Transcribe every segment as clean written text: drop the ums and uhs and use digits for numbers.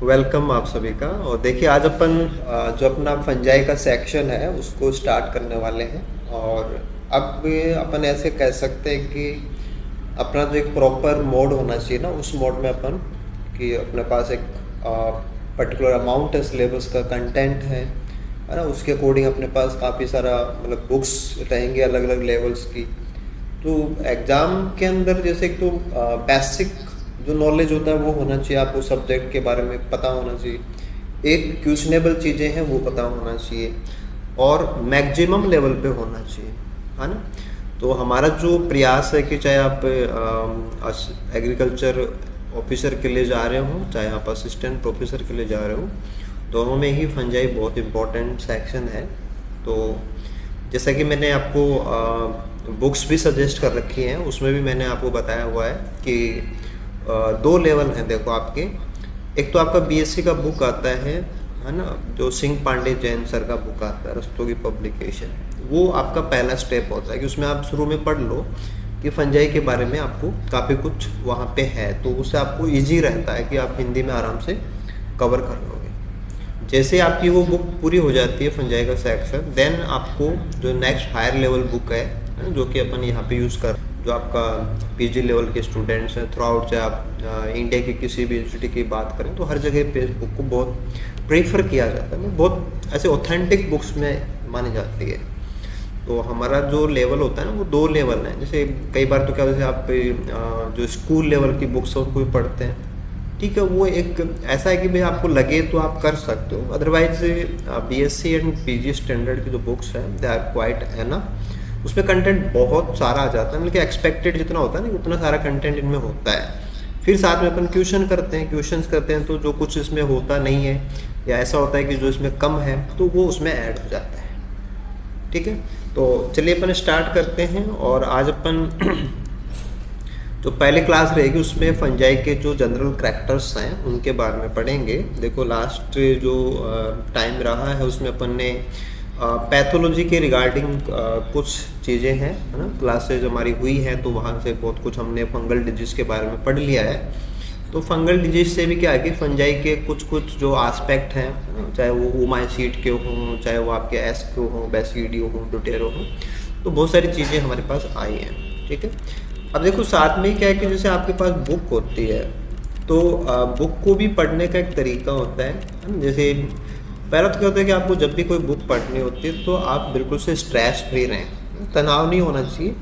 Welcome आप सभी का। और देखिए आज अपन जो अपना फंजाई का सेक्शन है उसको स्टार्ट करने वाले हैं। और अब अपन ऐसे कह सकते हैं कि अपना जो एक प्रॉपर मोड होना चाहिए ना, उस मोड में अपन कि अपने पास एक पर्टिकुलर अमाउंट है, सिलेबस का कंटेंट है ना, उसके अकॉर्डिंग अपने पास काफ़ी सारा मतलब बुक्स रहेंगे अलग अलग लेवल्स की। तो एग्ज़ाम के अंदर जैसे एक तो बेसिक जो नॉलेज होता है वो होना चाहिए, आपको सब्जेक्ट के बारे में पता होना चाहिए। एक क्वेश्चनेबल चीज़ें हैं वो पता होना चाहिए और मैक्सिमम लेवल पे होना चाहिए, है ना। तो हमारा जो प्रयास है कि चाहे आप एग्रीकल्चर ऑफिसर के लिए जा रहे हो, चाहे आप असिस्टेंट प्रोफेसर के लिए जा रहे हो, दोनों में ही फंजाई बहुत इम्पोर्टेंट सेक्शन है। तो जैसा कि मैंने आपको बुक्स भी सजेस्ट कर रखी हैं, उसमें भी मैंने आपको बताया हुआ है कि दो लेवल हैं। देखो आपके, एक तो आपका बीएससी का बुक आता है ना, जो सिंह पांडे जैन सर का बुक आता है रस्तोगी पब्लिकेशन। वो आपका पहला स्टेप होता है कि उसमें आप शुरू में पढ़ लो कि फंजाई के बारे में आपको काफ़ी कुछ वहाँ पे है, तो उससे आपको इजी रहता है कि आप हिंदी में आराम से कवर कर लोगे। जैसे आपकी वो बुक पूरी हो जाती है फंजाई का सेक्शन, देन आपको जो नेक्स्ट हायर लेवल बुक है जो कि अपन यहाँ पे यूज़ कर, जो आपका पीजी लेवल के स्टूडेंट्स हैं थ्रू आउट, चाहे आप इंडिया के किसी भी इंस्टीट्यूट की बात करें तो हर जगह पे बुक को बहुत प्रेफर किया जाता है, बहुत ऐसे ऑथेंटिक बुक्स में मानी जाती है। तो हमारा जो लेवल होता है ना वो दो लेवल है। जैसे कई बार तो क्या, जैसे आप जो स्कूल लेवल की बुक्स है उनको भी पढ़ते हैं, ठीक है, वो एक ऐसा है कि भाई आपको लगे तो आप कर सकते हो। Otherwise BSc and PG standard की जो बुक्स हैं दे आर क्वाइट है ना, उसमें कंटेंट बहुत सारा आ जाता है, मतलब कि एक्सपेक्टेड जितना होता है ना उतना सारा कंटेंट इनमें होता है। फिर साथ में अपन क्वेश्चन करते हैं तो जो कुछ इसमें होता नहीं है या ऐसा होता है कि जो इसमें कम है तो वो उसमें ऐड हो जाता है। ठीक है, तो चलिए अपन स्टार्ट करते हैं। और आज अपन जो पहले क्लास रहेगी उसमें फंजाई के जो जनरल करैक्टर्स हैं उनके बारे में पढ़ेंगे। देखो लास्ट जो टाइम रहा है उसमें अपन ने पैथोलॉजी के रिगार्डिंग कुछ चीज़ें हैं, है ना, क्लासेज हमारी हुई हैं, तो वहाँ से बहुत कुछ हमने फंगल डिजीज़ के बारे में पढ़ लिया है। तो फंगल डिजीज़ से भी क्या है कि फंजाई के कुछ कुछ जो आस्पेक्ट हैं, चाहे वो ओमाइसीट के हों, चाहे वो आपके एस्को हों, बेसिडियो हों, डोटेरो हों, तो बहुत सारी चीज़ें हमारे पास आई हैं। ठीक है, अब देखो साथ में क्या है कि जैसे आपके पास बुक होती है तो बुक को भी पढ़ने का एक तरीका होता है। जैसे पहला तो क्या होता है कि आपको जब भी कोई बुक पढ़नी होती है तो आप बिल्कुल से स्ट्रेस फ्री रहें, तनाव नहीं होना चाहिए।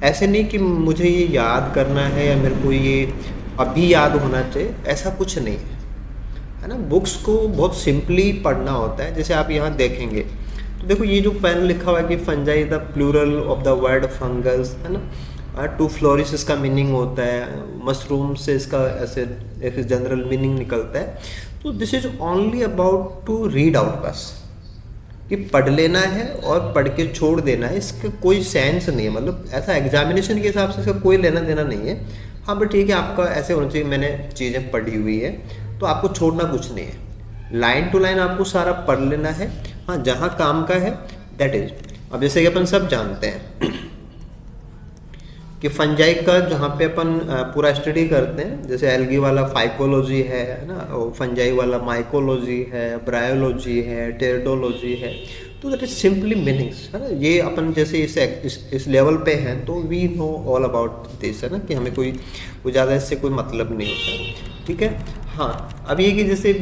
ऐसे नहीं कि मुझे ये याद करना है या मेरे को ये अभी याद होना चाहिए, ऐसा कुछ नहीं है ना। बुक्स को बहुत सिंपली पढ़ना होता है। जैसे आप यहाँ देखेंगे तो देखो ये जो पेन लिखा हुआ है कि fungi the plural of the word fungus, है ना। टू फ्लोरिश इसका मीनिंग होता है, मशरूम से इसका ऐसे एक जनरल मीनिंग निकलता है। तो this is only about to read out, बस कि पढ़ लेना है और पढ़ के छोड़ देना है, इसका कोई सेंस नहीं है। मतलब ऐसा एग्जामिनेशन के हिसाब से इसका कोई लेना देना नहीं है। हाँ बट ठीक है, आपका ऐसे होना चाहिए मैंने चीज़ें पढ़ी हुई है तो आपको छोड़ना कुछ नहीं है, लाइन टू लाइन आपको सारा पढ़ लेना है। हाँ जहाँ काम का है दैट इज। अब जैसे कि अपन सब जानते हैं कि फंजाई का जहाँ पे अपन पूरा स्टडी करते हैं, जैसे एल्गी वाला फाइकोलॉजी है ना, और फंजाई वाला माइकोलॉजी है, ब्रायोलॉजी है, टेरिडोलॉजी है, तो दैट इज सिंपली मीनिंग्स, है ना। ये अपन जैसे इस लेवल पे हैं तो we know all about this, है ना, कि हमें कोई ज़्यादा इससे कोई मतलब नहीं होता। ठीक है, हाँ अब ये कि जैसे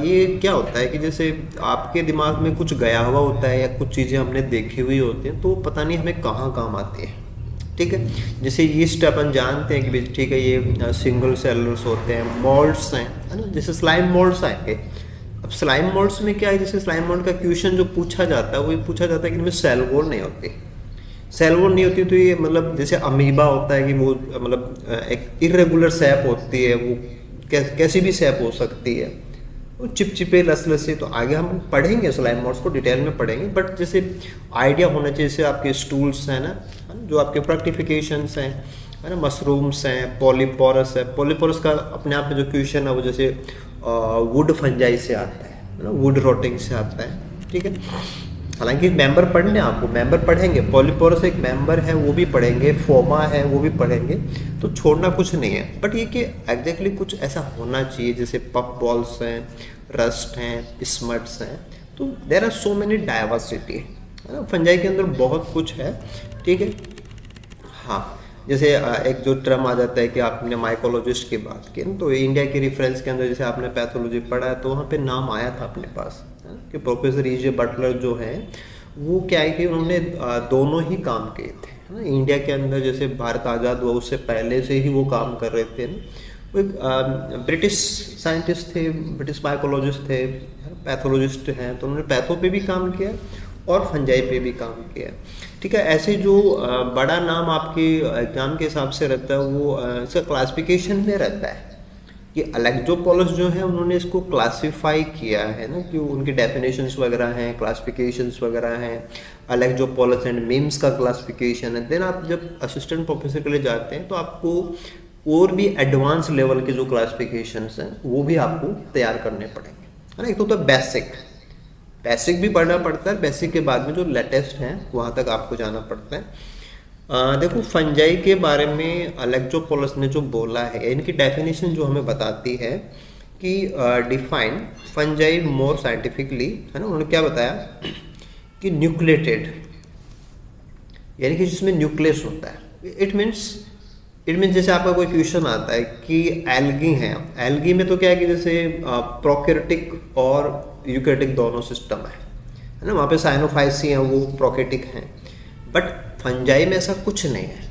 ये क्या होता है कि जैसे आपके दिमाग में कुछ गया हुआ होता है या कुछ चीज़ें हमने देखी हुई होती हैं तो पता नहीं हमें कहाँ काम आती है। ठीक है, जैसे यीस्ट अपन जानते हैं कि ठीक है ये सिंगल सेलर्स होते हैं, मोल्ड्स हैं, है ना, जैसे स्लाइम मोल्ड्स आएंगे। अब स्लाइम मोल्ड्स में क्या है, जैसे स्लाइम मोल्ड का क्वेश्चन जो पूछा जाता है वो ये पूछा जाता है कि इनमें सेल वॉल नहीं होती। सेल वॉल नहीं होती तो ये मतलब जैसे अमीबा होता है कि वो मतलब एक इरेगुलर शेप होती है, वो कैसी भी शेप हो सकती है, वो चिपचिपे लसलसे। तो आगे हम पढ़ेंगे स्लाइम मोल्ड्स को डिटेल में पढ़ेंगे, बट जैसे आइडिया होना चाहिए। जैसे आपके स्टूल्स हैं ना, जो आपके फ्रक्टिफिकेशंस हैं, है ना, मशरूम्स हैं, पॉलीपोरस है। पॉलीपोरस का अपने आप में जो क्वेश्चन है वो जैसे वुड फंजाई से आता है ना, वुड रोटिंग से आता है। ठीक है, हालांकि मेंबर पढ़ने आपको मेंबर पढ़ेंगे, पॉलीपोरस एक मेंबर है वो भी पढ़ेंगे, फोमा है वो भी पढ़ेंगे, तो छोड़ना कुछ नहीं है। बट ये कि एग्जैक्टली कुछ ऐसा होना चाहिए, जैसे पफ बॉल्स हैं, रस्ट हैं, स्मट्स हैं, तो there are so many diversity, है ना, फंजाई के अंदर बहुत कुछ है, ठीक है। हाँ, जैसे एक जो टर्म आ जाता है कि आपने माइकोलॉजिस्ट की बात की ना, तो इंडिया की रेफरेंस के अंदर जैसे आपने पैथोलॉजी पढ़ा है तो वहाँ पे नाम आया था अपने पास, है ना, कि प्रोफेसर E.J. बटलर जो हैं वो क्या है कि उन्होंने दोनों ही काम किए थे, है ना, इंडिया के अंदर जैसे भारत आज़ाद हुआ उससे पहले से ही वो काम कर रहे थे ना। वो एक ब्रिटिश साइंटिस्ट थे, ब्रिटिश माइकोलॉजिस्ट थे, पैथोलॉजिस्ट हैं, तो उन्होंने पैथो पे भी काम किया और फंजाई पे भी काम किया, ठीक है। ऐसे जो बड़ा नाम आपके एग्जाम के हिसाब से रहता है वो इसका क्लासिफिकेशन में रहता है कि अलेक्टोपोलस जो है उन्होंने इसको क्लासिफाई किया है ना, कि उनकी डेफिनेशंस वगैरह हैं, क्लासिफिकेशंस वगैरह हैं, अलेक्टोपोलस एंड मीम्स का क्लासिफिकेशन है। देन आप जब असिस्टेंट प्रोफेसर के लिए जाते हैं तो आपको और भी एडवांस लेवल के जो क्लासिफिकेशंस हैं वो भी आपको तैयार करने पड़ेंगे, है ना। एक तो होता है बेसिक भी पढ़ना पड़ता है, बेसिक के बाद में जो लेटेस्ट हैं वहाँ तक आपको जाना पड़ता है। देखो फंजाई के बारे में अलेक्टोपोलस ने जो बोला है, इनकी डेफिनेशन जो हमें बताती है कि डिफाइन फंजाई मोर साइंटिफिकली, है ना, उन्होंने क्या बताया कि न्यूक्लिएटेड, यानी कि जिसमें न्यूक्लियस होता है। इट मीन्स जैसे आपका कोई क्वेश्चन आता है कि एल्गी हैं, एल्गी में तो क्या है कि जैसे प्रोकैरियोटिक और यूकैरियोटिक दोनों सिस्टम है ना, वहाँ पे साइनोफाइसी हैं वो प्रोकैरियोटिक हैं, बट फंजाई में ऐसा कुछ नहीं है।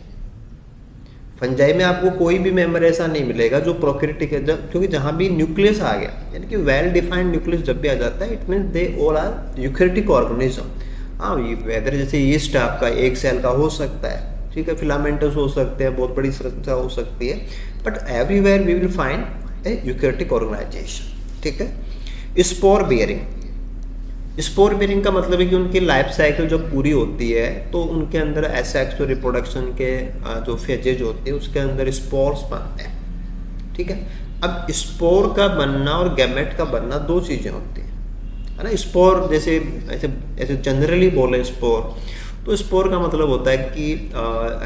फंजाई में आपको कोई भी मेंबर ऐसा नहीं मिलेगा जो प्रोकैरियोटिक है, क्योंकि जहाँ भी न्यूक्लियस आ गया, यानी कि वेल डिफाइंड न्यूक्लियस जब भी आ जाता है, it means they all are eukaryotic organism. हाँ, वेदर जैसे यीस्ट आपका एक सेल का हो सकता है, ठीक है, फिलामेंटस हो सकते हैं, बहुत बड़ी संरचना हो सकती है, but everywhere we will find a eukaryotic organisation, ठीक है। स्पोर बेयरिंग का मतलब है कि उनकी लाइफ साइकिल जब पूरी होती है तो उनके अंदर एसेक्सुअल रिप्रोडक्शन के जो फेजेज होते हैं उसके अंदर स्पोर्स बनते हैं, ठीक है। अब स्पोर का बनना और गैमेट का बनना दो चीज़ें होती हैं, है ना। स्पोर जैसे ऐसे जनरली बोले स्पोर, तो स्पोर का मतलब होता है कि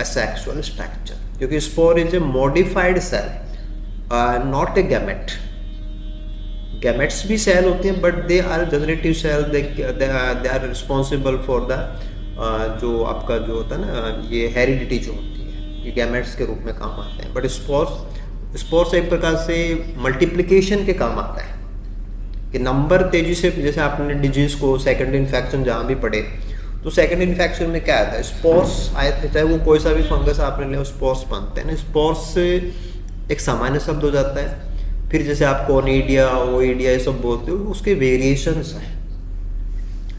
एसेक्सुअल स्ट्रक्चर, क्योंकि spore is a modified cell, not a gamete. Gametes भी सेल होते हैं but they are generative cell, they are responsible for the जो आपका जो होता है ना, ये हेरिडिटी जो होती है, ये गैमेट्स के रूप में काम आते हैं। बट स्पोर्स एक प्रकार से मल्टीप्लिकेशन के काम आता है कि नंबर तेजी से, जैसे आपने डिजीज को सेकेंडरी इन्फेक्शन जहाँ भी पढ़े, तो सेकेंडरी इन्फेक्शन में क्या आता है, स्पोर्स आए थे, चाहे वो कोई सा भी फंगस आपने लिया, स्पोर्स बनते हैं ना। स्पोर्स से एक सामान्य शब्द हो जाता है, फिर जैसे आप कोनिडिया, ओइडिया ये सब बोलते हो, उसके वेरिएशंस हैं,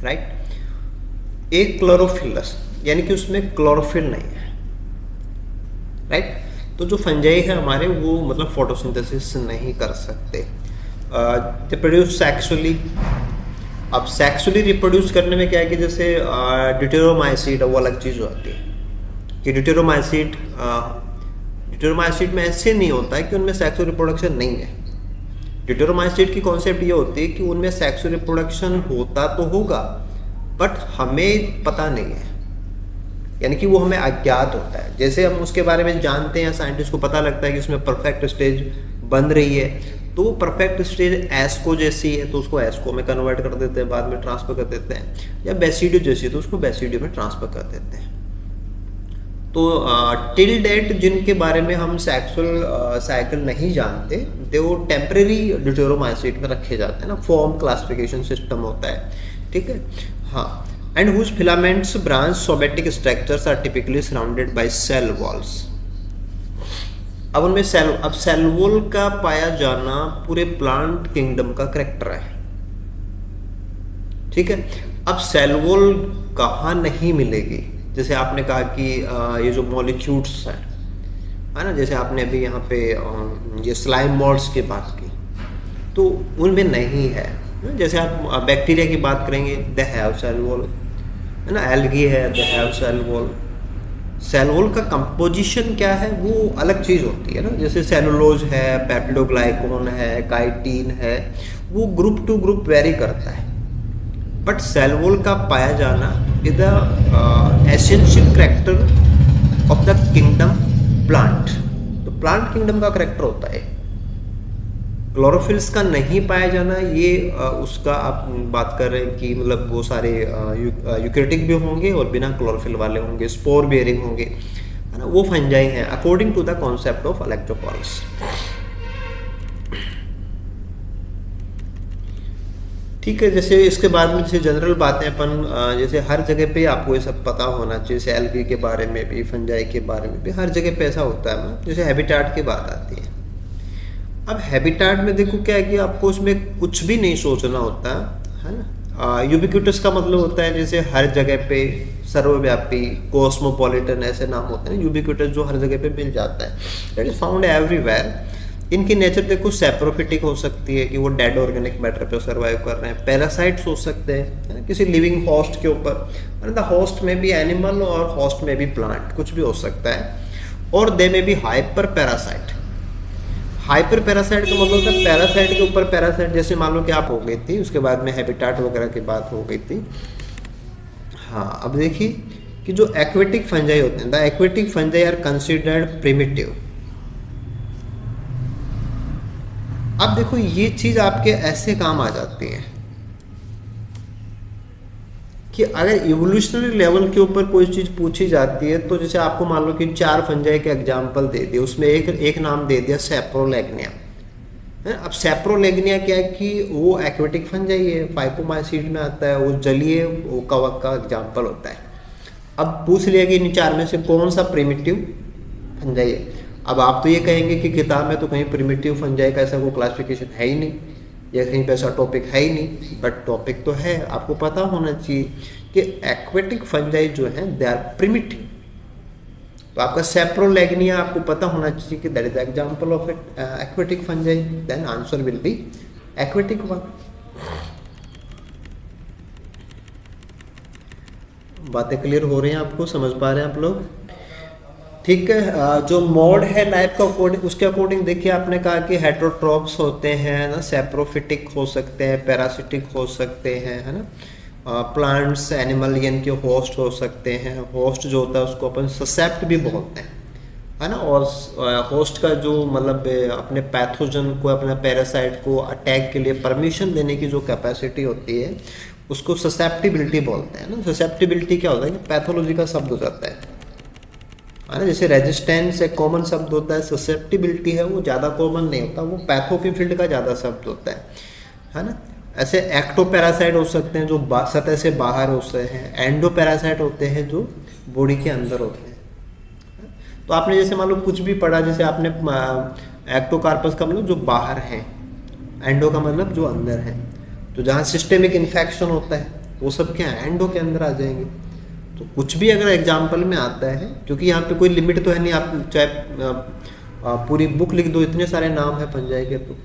राइट। एक क्लोरोफिलस, यानी कि उसमें क्लोरोफिल नहीं है, राइट। तो जो फंजाई है हमारे वो मतलब फोटोसिंथेसिस नहीं कर सकते, दे प्रोड्यूस सेक्सुअली। अब सेक्सुअली रिप्रोड्यूस करने में क्या है कि जैसे ड्यूटेरोमाइसिड, वो अलग चीज़ होती है कि ड्यूटेरोमाइसिड में ऐसे नहीं होता है कि उनमें सेक्सुअल रिप्रोडक्शन नहीं है। ड्यूटेरोमाइसिड की कॉन्सेप्ट ये होती है कि उनमें सेक्सुअल रिप्रोडक्शन होता तो होगा बट हमें पता नहीं है, यानी कि वो हमें अज्ञात होता है। जैसे हम उसके बारे में जानते हैं, साइंटिस्ट को पता लगता है कि उसमें परफेक्ट स्टेज बन रही है, तो वो परफेक्ट स्टेज एस्को जैसी है तो उसको एस्को में कन्वर्ट कर देते हैं, बाद में ट्रांसफर कर देते हैं, या बेसिडियो जैसी है तो उसको बेसिडियो में ट्रांसफर कर देते हैं। तो टिल डेट जिनके बारे में हम सेक्सुअल साइकिल नहीं जानते, वो टेम्परेरी ड्यूटेरोमाइसिड में रखे जाते हैं ना, फॉर्म क्लासिफिकेशन सिस्टम होता है, ठीक है। हाँ, and whose filaments branch somatic structures are typically surrounded by cell walls. अब उनमें सेल वॉल का पाया जाना पूरे प्लांट किंगडम का करैक्टर है, ठीक है। अब सेल वॉल कहाँ नहीं मिलेगी, जैसे आपने कहा कि ये जो मॉलिक्यूल्स हैं, है ना, जैसे आपने अभी यहाँ पे ये स्लाइम मॉड्स की बात की, तो उनमें नहीं है। जैसे आप बैक्टीरिया की बात करेंगे, दे हैव सेल वॉल, है ना, एल्गी है, they have cell wall. Cell wall का कंपोजिशन क्या है वो अलग चीज़ होती है ना, जैसे सेलुलोज है, पेप्टिडोग्लाइकोन है, काइटिन है, वो ग्रुप टू ग्रुप वेरी करता है। बट सेल वॉल का पाया जाना is the essential character of the kingdom plant. तो प्लांट किंगडम का करेक्टर होता है। क्लोरोफिल्स का नहीं पाया जाना ये उसका आप बात कर रहे हैं कि मतलब वो सारे यूकैरियोटिक भी होंगे और बिना क्लोरोफिल वाले होंगे, स्पोर बेयरिंग होंगे, है ना, वो फंजाई हैं according to the concept of electropoles. ठीक है, जैसे इसके बाद में जैसे जनरल बातें अपन जैसे हर जगह पे आपको ये सब पता होना चाहिए, जैसे एल्गी के बारे में भी, फंजाई के बारे में भी, हर जगह पे ऐसा होता है ना। जैसे हैबिटाट की बात आती है। अब हैबिटाट में देखो क्या है कि आपको उसमें कुछ भी नहीं सोचना होता है ना। यूबिक्विटस का मतलब होता है जैसे हर जगह पे, सर्वव्यापी, कॉस्मोपॉलिटन ऐसे नाम होते हैं। यूबिक्विटस जो हर जगह पे मिल जाता है, दैट इज फाउंड एवरीवेयर। इनकी नेचर देखो सैप्रोफिटिक हो सकती है कि वो डेड ऑर्गेनिक मैटर पे सर्वाइव कर रहे हैं। पैरासाइट्स हो सकते हैं, है ना, किसी लिविंग होस्ट के ऊपर, द होस्ट में भी एनिमल और होस्ट में भी प्लांट, कुछ भी हो सकता है। और दे में भी हाइपर पैरासाइट। हाइपर पैरासाइट का मतलब होता है पैरासाइट के ऊपर पैरासाइट। जैसे मान लो कि आप हो गई थी, उसके बाद में हैबिटाट वगैरह की बात हो गई थी। हाँ, अब देखिए कि जो एक्वेटिक फंजाई होते हैं, the aquatic fungi are considered primitive. अब देखो ये चीज आपके ऐसे काम आ जाती है कि अगर इवोल्यूशनरी लेवल के ऊपर कोई चीज पूछी जाती है, तो जैसे आपको मान लो कि 4 फंजाई के एग्जाम्पल दे दिए, उसमें एक नाम दे दिया सैप्रोलेग्निया है। अब सैप्रोलेग्निया क्या है कि वो एक्वेटिक फंजाई है, फाइकोमाइसीड में आता है, वो जलीय वो कवक का एग्जाम्पल होता है। अब पूछ लिया कि इन 4 में से कौन सा प्रिमिटिव फंजाई है। अब आप तो ये कहेंगे कि किताब में तो कहीं प्रिमिटिव फंजाई का ऐसा कोई क्लासिफिकेशन है ही नहीं, या कहीं पे ऐसा टॉपिक है ही नहीं। बट टॉपिक तो है, आपको पता होना चाहिए कि एक्वेटिक फंजाई जो है दे आर प्रिमिटिव। तो आपका सैप्रोलेग्निया आपको पता होना चाहिए कि that is example of aquatic fungi, then answer will be aquatic one. बातें क्लियर हो रही हैं आपको, समझ पा रहे हैं आप लोग? ठीक है। जो मोड है लाइफ का अकॉर्डिंग, उसके अकॉर्डिंग देखिए आपने कहा कि हेटेरोट्रॉप्स होते हैं ना, सैप्रोफिटिक हो सकते हैं, पैरासिटिक हो सकते हैं, है ना, प्लांट्स एनिमल यानी कि होस्ट हो सकते हैं। होस्ट जो होता है उसको अपन ससेप्ट भी बोलते हैं, है ना। और होस्ट का जो मतलब अपने पैथोजन को, अपने पैरासाइट को अटैक के लिए परमिशन देने की जो कैपेसिटी होती है उसको ससेप्टिबिलिटी बोलते हैं ना। ससेप्टिबिलिटी क्या होता है कि पैथोलॉजी का शब्द हो जाता है ना। जैसे रेजिस्टेंस एक कॉमन शब्द होता है, ससेप्टिबिलिटी है वो ज़्यादा कॉमन नहीं होता, वो पैथो की फील्ड का ज़्यादा शब्द होता है ना। ऐसे एक्टोपैरासाइट हो सकते हैं जो सतह से बाहर होते हैं, एंडोपैरासाइट होते हैं जो बॉडी के अंदर होते हैं। तो आपने जैसे मान लो कुछ भी पढ़ा, जैसे आपने एक्टोकार्पस का मतलब जो बाहर है, एंडो का मतलब जो अंदर है। तो जहाँ सिस्टेमिक इन्फेक्शन होता है वो सब क्या है, एंडो के अंदर आ जाएंगे। तो कुछ भी अगर एग्जाम्पल में आता है, क्योंकि यहाँ पे कोई लिमिट तो है नहीं, आप चाहे पूरी बुक लिख दो, इतने सारे नाम है फंजाई के। तो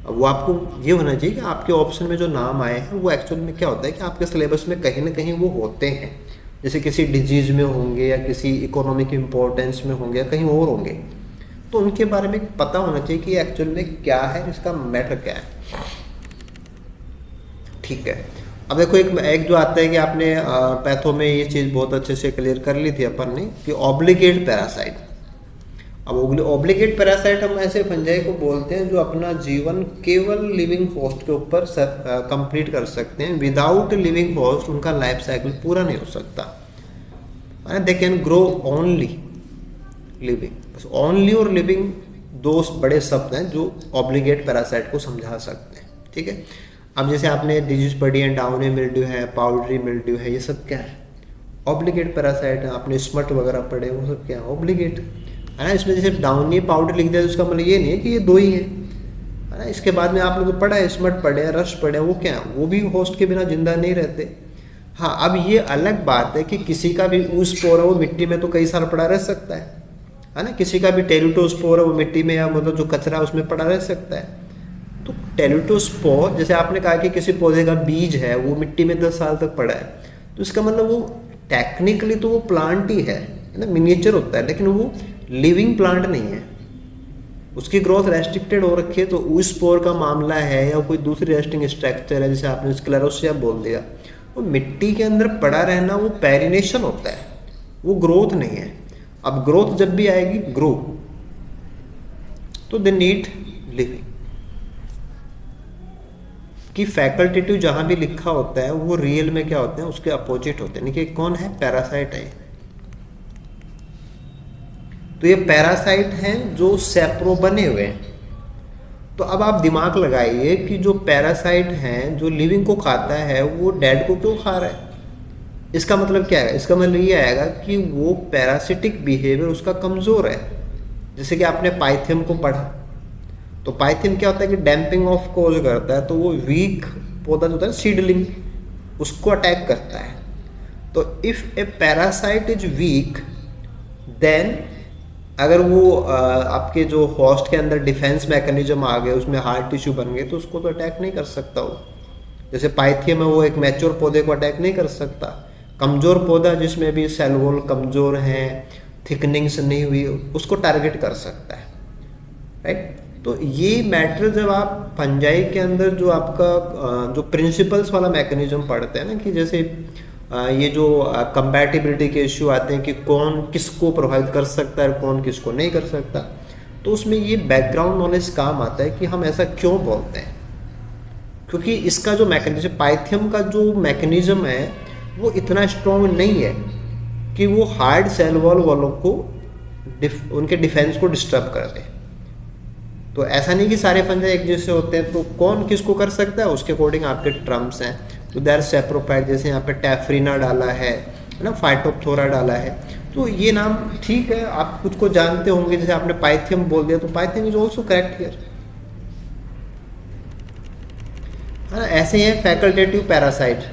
अब वो आपको ये होना चाहिए कि आपके ऑप्शन में जो नाम आए हैं वो एक्चुअल में क्या होता है कि आपके सिलेबस में कहीं ना कहीं वो होते हैं। जैसे किसी डिजीज में होंगे या किसी इकोनॉमिक इम्पोर्टेंस में होंगे या कहीं और होंगे, तो उनके बारे में पता होना चाहिए कि एक्चुअल में क्या है, इसका मैटर क्या है। ठीक है। अब देखो एक जो आता है कि आपने पैथो में ये चीज़ बहुत अच्छे से क्लियर कर ली थी अपन ने कि ऑब्लिगेट पैरासाइट। अब ऑब्लिगेट पैरासाइट हम ऐसे फंजाई को बोलते हैं जो अपना जीवन केवल लिविंग होस्ट के ऊपर कंप्लीट कर सकते हैं। विदाउट लिविंग होस्ट उनका लाइफ साइकिल पूरा नहीं हो सकता। They can grow only living. Only और लिविंग दो बड़े शब्द हैं जो ऑब्लिगेट पैरासाइट को समझा सकते हैं। ठीक है। अब जैसे आपने डिजीज पढ़ी है, डाउनी मिल्ड्यू है, पाउडरी मिल्ड्यू है, ये सब क्या है, ऑब्लिगेट पैरासाइट है। आपने स्मट वगैरह पढ़े, वो सब क्या है, ऑब्लिगेट, है ना। इसमें जैसे डाउनी पाउडर लिख दिया तो उसका मतलब ये नहीं है कि ये दो ही है ना। इसके बाद में आपने जो पढ़ा है, स्मट पढ़े, रश पढ़े, वो क्या है, वो भी होस्ट के बिना जिंदा नहीं रहते। हाँ, अब ये अलग बात है कि किसी का भी ऊस्पोर है वो मिट्टी में तो कई साल पड़ा रह सकता है ना। किसी का भी टेरिटोस्पोर है वो मिट्टी में या मतलब जो कचरा है उसमें पड़ा रह सकता है। तो टेरिटोस्पोर, जैसे आपने कहा कि किसी पौधे का बीज है वो मिट्टी में 10 साल तक पड़ा है, तो इसका मतलब वो टेक्निकली तो वो प्लांट ही है ना, मिनिएचर होता है, लेकिन वो लिविंग प्लांट नहीं है। उसकी ग्रोथ रेस्ट्रिक्टेड हो रखी है, तो उस स्पोर का मामला है या कोई दूसरी रेस्टिंग स्ट्रक्चर है, जैसे आपने स्क्लेरोसिया बोल दिया, वो मिट्टी के अंदर पड़ा रहना वो पेरिनेशन होता है, वो ग्रोथ नहीं है। अब ग्रोथ जब भी आएगी ग्रो, तो दे नीड लिविंग। कि फैकल्टेटिव जहां भी लिखा होता है वो रियल में क्या होते हैं, उसके अपोजिट होते हैं। देखिए कौन है, पैरासाइट है। तो ये पैरासाइट हैं जो सेप्रो बने हुए हैं। तो अब आप दिमाग लगाइए कि जो पैरासाइट हैं जो लिविंग को खाता है वो डेड को क्यों खा रहा है। इसका मतलब क्या है, इसका मतलब ये आएगा कि वो पैरासिटिक बिहेवियर उसका कमज़ोर है। जैसे कि आपने पाइथियम को पढ़ा, तो पाइथियम क्या होता है कि डैम्पिंग ऑफ कोज करता है, तो वो वीक पौधा जो होता है सीडलिंग, उसको अटैक करता है। तो if a parasite is weak, then अगर वो आपके जो होस्ट के अंदर डिफेंस मैकेनिज्म आ गए, उसमें हार्ड टिश्यू बन गए, तो उसको तो अटैक नहीं कर सकता वो। जैसे पाइथियम है, वो एक मैच्योर पौधे को अटैक नहीं कर सकता। कमज़ोर पौधा जिसमें भी सेल वॉल कमज़ोर हैं, थिकनिंग्स नहीं हुई, उसको टारगेट कर सकता है, राइट। तो ये मैटर जब आप फंजाई के अंदर जो आपका जो प्रिंसिपल्स वाला मैकेनिज्म पढ़ते हैं ना, कि जैसे ये जो कंपैटिबिलिटी के इश्यू आते हैं कि कौन किसको प्रोवाइड कर सकता है, कौन किसको नहीं कर सकता, तो उसमें ये बैकग्राउंड नॉलेज काम आता है कि हम ऐसा क्यों बोलते हैं। क्योंकि इसका जो मैकेनिज्म, पाइथियम का जो मैकेनिज्म है वो इतना स्ट्रॉन्ग नहीं है कि वो हार्ड सेल वॉल वालों को उनके डिफेंस को डिस्टर्ब कर दे। तो ऐसा नहीं कि सारे फंजाई एक जैसे होते हैं, तो कौन किसको कर सकता है उसके अकॉर्डिंग आपके ट्रम्प्स हैं। तो देर सेप्रोपाइट, जैसे यहाँ पे टैफ्रीना डाला है ना, फाइटोप्थोरा डाला है, तो ये नाम ठीक है, आप कुछ को जानते होंगे। जैसे आपने पाइथियम बोल दिया, तो Pythium is also correct here, है ना। ऐसे ही है फैकल्टेटिव पैरासाइट।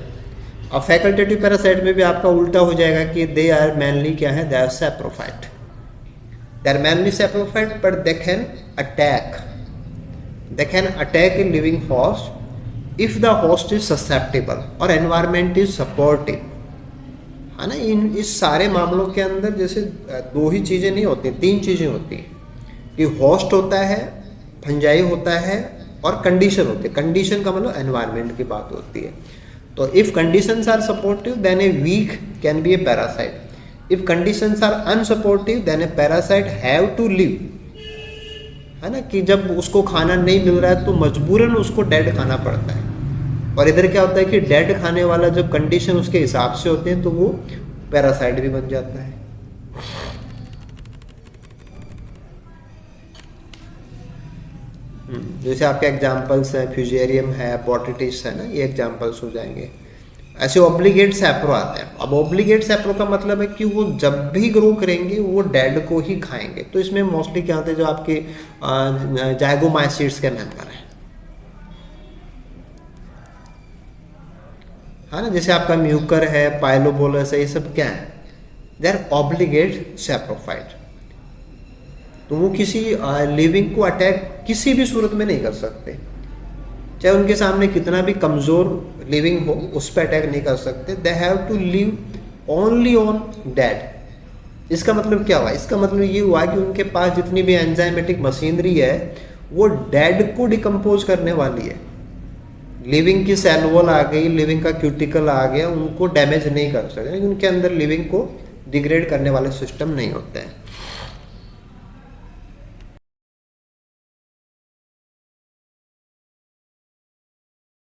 अब फैकल्टेटिव पैरासाइट में भी आपका उल्टा हो जाएगा कि दे आर मेनली क्या है, they are saprophyte. They are mainly saprophyte, but they can attack. They can attack a living host if the host is susceptible और environment is supportive, है ना। इस सारे मामलों के अंदर जैसे दो ही चीज़ें नहीं होती, तीन चीज़ें होती हैं कि होस्ट होता है, फंजाई होता है और कंडीशन होती है। कंडीशन का मतलब एनवायरनमेंट की बात होती है। तो if conditions are supportive then a weak can be a parasite. If conditions are unsupportive then a parasite have to live, है ना। कि जब उसको खाना नहीं मिल रहा है तो मजबूरन उसको डेड खाना पड़ता है। और इधर क्या होता है कि डेड खाने वाला जब कंडीशन उसके हिसाब से होते हैं तो वो पैरासाइट भी बन जाता है। जैसे आपके एग्जांपल्स हैं, फ्यूजेरियम है, बोट्रिटिस है ना, ये एग्जांपल्स हो जाएंगे। ऐसे ऑब्लिगेट सैप्रो आते हैं। अब ऑब्लिगेट सैप्रो का मतलब है कि वो जब भी ग्रो करेंगे वो डेड को ही खाएंगे। तो इसमें मोस्टली क्या होते हैं, जो आपके जाइगोमाइसिड्स के मेंबर हैं, है ना। जैसे आपका म्यूकर है, पाइलोबोलस है, ये सब क्या है, दे आर ऑब्लिगेट सैप्रोफाइट। तो वो किसी लिविंग को अटैक किसी भी सूरत में नहीं कर सकते, चाहे उनके सामने कितना भी कमज़ोर लिविंग हो, उस पर अटैक नहीं कर सकते। They have to live only on dead. इसका मतलब क्या हुआ, इसका मतलब ये हुआ कि उनके पास जितनी भी एंजाइमेटिक मशीनरी है वो डेड को डिकम्पोज करने वाली है। लिविंग की सेल वॉल आ गई, लिविंग का क्यूटिकल आ गया, उनको डैमेज नहीं कर सकते, उनके अंदर लिविंग को डिग्रेड करने वाले सिस्टम नहीं होते हैं।